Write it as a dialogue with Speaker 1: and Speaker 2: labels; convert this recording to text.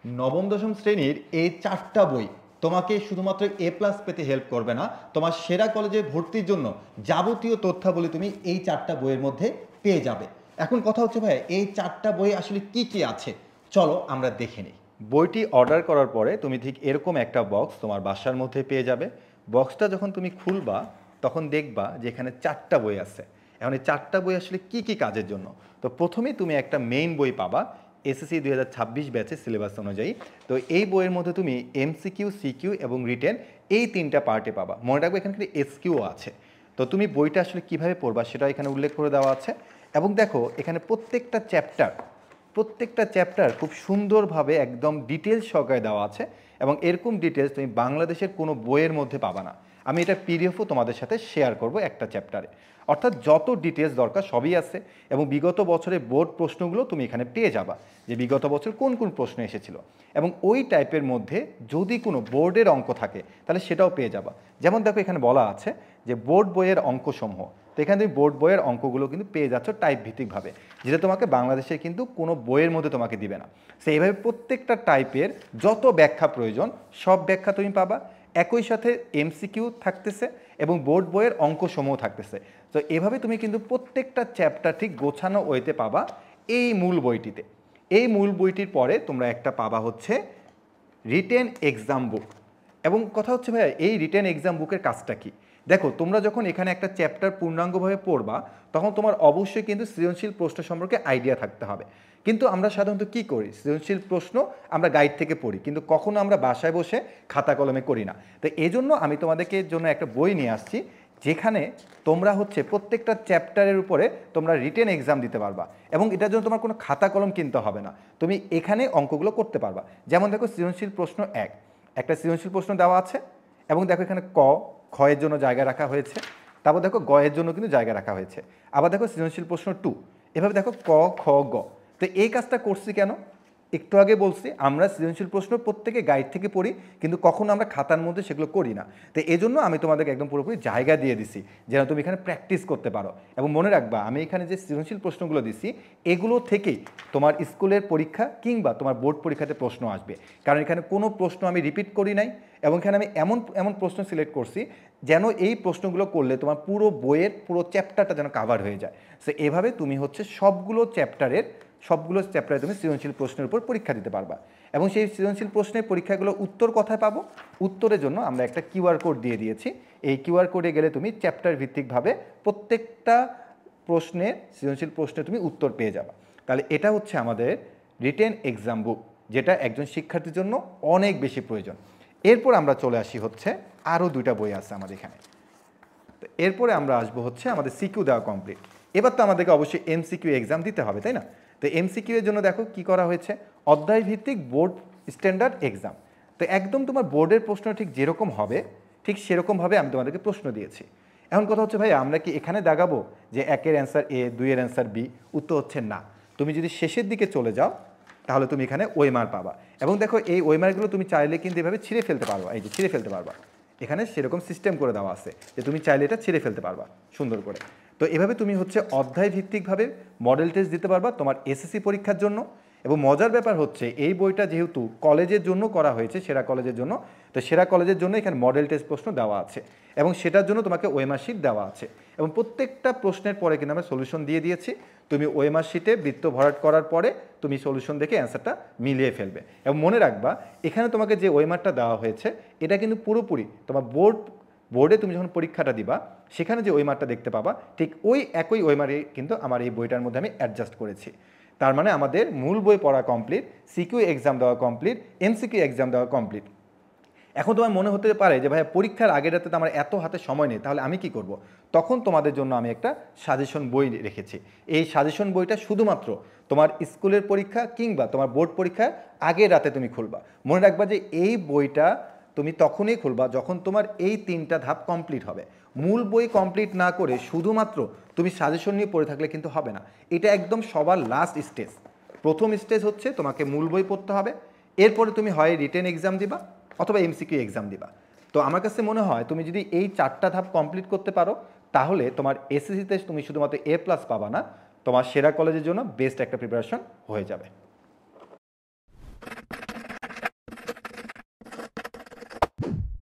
Speaker 1: নবম দশম শ্রেণীর এই 4টা বই তোমাকে শুধুমাত্র এ প্লাস পেতে হেল্প করবে না, তোমার সেরা কলেজে ভর্তির জন্য যাবতীয় তথ্যাবলী তুমি এই 4টা বইয়ের মধ্যে পেয়ে যাবে। এখন কথা হচ্ছে ভাই, এই 4টা বই আসলে কি কি আছে, চলো আমরা দেখে নিই। বইটি অর্ডার করার পরে তুমি ঠিক এরকম একটা বক্স তোমার বাসার মধ্যে পেয়ে যাবে। বক্সটা যখন তুমি খুলবা তখন দেখবা যে এখানে 4টা বই আছে। এখন এই 4টা বই আসলে কি কি কাজের জন্য। তো প্রথমেই তুমি একটা মেইন বই পাবা এসএসসি 2026 ব্যাচের সিলেবাস অনুযায়ী। তো এই বইয়ের মধ্যে তুমি এমসিকিউ, সিকিউ এবং রিটেন এই 3টা পার্টে পাবা। মনে রাখবে এখানে কিন্তু এসকিউ আছে। তো তুমি বইটা আসলে কিভাবে পড়বা সেটা এখানে উল্লেখ করে দেওয়া আছে। এবং দেখো এখানে প্রত্যেকটা চ্যাপ্টার খুব সুন্দরভাবে একদম ডিটেলস সহকারে দেওয়া আছে, এবং এরকম ডিটেলস তুমি বাংলাদেশের কোনো বইয়ের মধ্যে পাবা না। আমি এটা পিডিএফও তোমাদের সাথে শেয়ার করব একটা চ্যাপ্টারে। অর্থাৎ যত ডিটেলস দরকার সবই আছে, এবং বিগত বছরের বোর্ড প্রশ্নগুলো তুমি এখানে পেয়ে যাবা যে বিগত বছর কোন কোন প্রশ্ন এসেছিল, এবং ওই টাইপের মধ্যে যদি কোনো বোর্ডের অঙ্ক থাকে তাহলে সেটাও পেয়ে যাবা। যেমন দেখো এখানে বলা আছে যে বোর্ড বইয়ের অঙ্কসমূহ। তো এখানে তুমি বোর্ড বইয়ের অঙ্কগুলো কিন্তু পেয়ে যাচ্ছ টাইপ ভিত্তিকভাবে, যেটা তোমাকে বাংলাদেশের কিন্তু কোনো বইয়ের মধ্যে তোমাকে দিবে না। সো এইভাবে প্রত্যেকটা টাইপের যত ব্যাখ্যা প্রয়োজন সব ব্যাখ্যা তুমি পাবা। একই সাথে এমসিকিউ থাকতেছে এবং বোর্ড বইয়ের অঙ্কসমূহ থাকতেছে। তো এভাবে তুমি কিন্তু প্রত্যেকটা চ্যাপ্টার ঠিক গোছানো ওয়েতে পাবা এই মূল বইটিতে। এই মূল বইটির পরে তোমরা একটা পাবা হচ্ছে রিটেন এক্সাম বুক। এবং কথা হচ্ছে ভাইয়া, এই রিটেন এক্সাম বুকের কাজটা কি? দেখো তোমরা যখন এখানে একটা চ্যাপ্টার পূর্ণাঙ্গভাবে পড়বা তখন তোমার অবশ্যই কিন্তু সৃজনশীল প্রশ্ন সম্পর্কে আইডিয়া থাকতে হবে। কিন্তু আমরা সাধারণত কি করি, সৃজনশীল প্রশ্ন আমরা গাইড থেকে পড়ি, কিন্তু কখনো আমরা বাসায় বসে খাতা কলমে করি না। তো এই জন্য আমি তোমাদেরকে জন্য একটা বই নিয়ে আসছি, যেখানে তোমরা হচ্ছে প্রত্যেকটা চ্যাপ্টারের উপরে তোমরা রিটেন এক্সাম দিতে পারবা, এবং এটার জন্য তোমার কোনো খাতা কলম কিনতে হবে না। তুমি এখানে অঙ্কগুলো করতে পারবা। যেমন দেখো সৃজনশীল প্রশ্ন একটা সৃজনশীল প্রশ্ন দেওয়া আছে, এবং দেখো এখানে খয়ের জন্য জায়গা রাখা হয়েছে, তারপর দেখো গয়ের জন্য কিন্তু জায়গা রাখা হয়েছে। আবার দেখো সৃজনশীল প্রশ্ন 2, এভাবে দেখো ক, খ, গ। তো এই কাজটা করছি কেন, একটু আগে বলছি, আমরা সৃজনশীল প্রশ্ন প্রত্যেকে গাইড থেকে পড়ি, কিন্তু কখনো আমরা খাতার মধ্যে সেগুলো করি না। তো এই জন্য আমি তোমাদেরকে একদম পুরোপুরি জায়গা দিয়ে দিছি যেন তুমি এখানে প্র্যাকটিস করতে পারো। এবং মনে রাখবা, আমি এখানে যে সৃজনশীল প্রশ্নগুলো দিছি এগুলো থেকেই তোমার স্কুলের পরীক্ষা কিংবা তোমার বোর্ড পরীক্ষাতে প্রশ্ন আসবে। কারণ এখানে কোনো প্রশ্ন আমি রিপিট করি নাই, এবং এখানে আমি এমন এমন প্রশ্ন সিলেক্ট করছি যেন এই প্রশ্নগুলো করলে তোমার পুরো বইয়ের পুরো চ্যাপ্টারটা যেন কাভার হয়ে যায়। সো এভাবে তুমি হচ্ছে সবগুলো চ্যাপ্টারে তুমি সৃজনশীল প্রশ্নের উপর পরীক্ষা দিতে পারবা। এবং সেই সৃজনশীল প্রশ্নের পরীক্ষাগুলো উত্তর কোথায় পাবো, উত্তরের জন্য আমরা একটা কিউআর কোড দিয়ে দিয়েছি। এই কিউআর কোডে গেলে তুমি চ্যাপ্টার ভিত্তিকভাবে প্রত্যেকটা সৃজনশীল প্রশ্নে তুমি উত্তর পেয়ে যাবা। তাহলে এটা হচ্ছে আমাদের রিটেন এক্সাম বুক, যেটা একজন শিক্ষার্থীর জন্য অনেক বেশি প্রয়োজন। এরপর আমরা চলে আসি হচ্ছে আরও 2টা বই আছে আমাদের এখানে। তো এরপরে আমরা আসবো হচ্ছে আমাদের সিকিউ দেওয়া কমপ্লিট। এবার তো আমাদেরকে অবশ্যই এমসিকিউ এক্সাম দিতে হবে, তাই না? তো এমসিকিউ এর জন্য দেখো কি করা হয়েছে, অধ্যায় ভিত্তিক বোর্ড স্ট্যান্ডার্ড এক্সাম। তো একদম তোমার বোর্ডের প্রশ্ন ঠিক যেরকম হবে ঠিক সেরকমভাবে আমি তোমাদেরকে প্রশ্ন দিয়েছি। এখন কথা হচ্ছে ভাই, আমরা কি এখানে দাগাবো যে 1-এর অ্যান্সার এ, 2-এর অ্যান্সার বি? উত্তর হচ্ছে না। তুমি যদি শেষের দিকে চলে যাও তাহলে তুমি এখানে ওয়েমার পাবা। এবং দেখো এই ওয়েমারগুলো তুমি চাইলে কিন্তু এভাবে ছিঁড়ে ফেলতে পারবা, এই যে ছিঁড়ে ফেলতে পারবা। এখানে সেরকম সিস্টেম করে দেওয়া আছে যে তুমি চাইলে এটা ছিঁড়ে ফেলতে পারবা সুন্দর করে। তো এভাবে তুমি হচ্ছে অধ্যায় ভিত্তিকভাবে মডেল টেস্ট দিতে পারবা তোমার এসএসসি পরীক্ষার জন্য। এবং মজার ব্যাপার হচ্ছে এই বইটা যেহেতু কলেজের জন্য করা হয়েছে, সেরা কলেজের জন্য, তো সেরা কলেজের জন্য এখানে মডেল টেস্ট প্রশ্ন দেওয়া আছে, এবং সেটার জন্য তোমাকে ওয়েমার শিট দেওয়া আছে। এবং প্রত্যেকটা প্রশ্নের পরে কিন্তু আমরা সলিউশন দিয়ে দিয়েছি। তুমি ওয়েমার শিটে বৃত্ত ভরাট করার পরে তুমি সলিউশন দেখে অ্যান্সারটা মিলিয়ে ফেলবে। এবং মনে রাখবা, এখানে তোমাকে যে ওয়েমারটা দেওয়া হয়েছে এটা কিন্তু পুরোপুরি তোমার বোর্ডে তুমি যখন পরীক্ষাটা দিবা সেখানে যে ওয়েমারটা দেখতে পাবা ঠিক ওই একই ওয়েমারে কিন্তু আমার এই বইটার মধ্যে আমি অ্যাডজাস্ট করেছি। তার মানে আমাদের মূল বই পড়া কমপ্লিট, সিকিউ এক্সাম দেওয়া কমপ্লিট, এমসিকিউ এক্সাম দেওয়া কমপ্লিট। এখন তোমার মনে হতে পারে যে ভাইয়া পরীক্ষার আগের রাতে তো আমার এত হাতে সময় নেই, তাহলে আমি কি করব? তখন তোমাদের জন্য আমি একটা সাজেশন বই রেখেছি। এই সাজেশন বইটা শুধুমাত্র তোমার স্কুলের পরীক্ষা কিংবা তোমার বোর্ড পরীক্ষার আগের রাতে তুমি খুলবা। মনে রাখবা যে এই বইটা তুমি তখনই খুলবা যখন তোমার এই 3টা ধাপ কমপ্লিট হবে। মূল বই কমপ্লিট না করে শুধুমাত্র তুমি সাজেশন নিয়ে পড়ে থাকলে কিন্তু হবে না। এটা একদম সবার লাস্ট স্টেজ। প্রথম স্টেজ হচ্ছে তোমাকে মূল বই পড়তে হবে, এরপরে তুমি হয় রিটেন এক্সাম দিবা অথবা এমসিকিউ এক্সাম দিবা। তো আমার কাছে মনে হয় তুমি যদি এই 4টা ধাপ কমপ্লিট করতে পারো তাহলে তোমার এসএসসিতে তুমি শুধুমাত্র এ প্লাস পাবা না, তোমার সেরা কলেজের জন্য বেস্ট একটা প্রিপারেশন হয়ে যাবে।